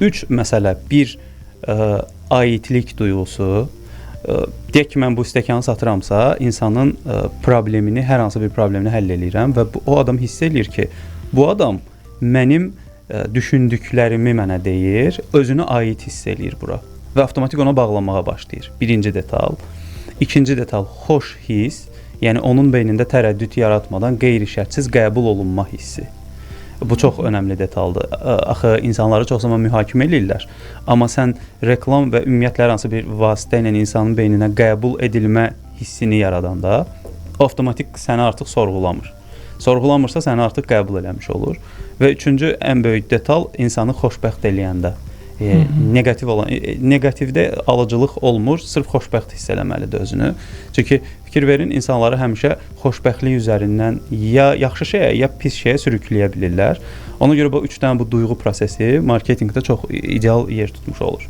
Üç məsələ, bir aidlik duyğusu. Deyək ki, mən bu stəkanı satıramsa, insanın problemini, hər hansı bir problemini həll eləyirəm və o adam hiss eləyir ki, bu adam mənim düşündüklərimi mənə deyir, özünü aid hiss eləyir bura və avtomatik ona bağlanmağa başlayır. Birinci detal. İkinci detal, xoş hiss, yəni onun beynində tərəddüd yaratmadan qeyri-şərtsiz qəbul olunma hissi. Bu çox önəmli detaldır. Axı insanları çox zaman mühakimə eləyirlər. Amma sən reklam və ümumiyyətlə hər hansı bir vasitə ilə insanın beyninə qəbul edilmə hissini yaradanda, avtomatik səni artıq sorğulamır. Sorğulamırsa səni artıq qəbul eləmiş olur. Və üçüncü ən böyük detal insanı xoşbəxt eləyəndə. Negativdə alıcılıq olmur, sırf xoşbəxt hiss eləməlidir özünü. Çünki fikir verin, insanları həmişə xoşbəxtlik üzərindən ya yaxşı şeyə, ya pis şeyə sürükləyə bilirlər. Ona görə bu üç dənə bu duyğu prosesi marketinqdə çox ideal yer tutmuş olur.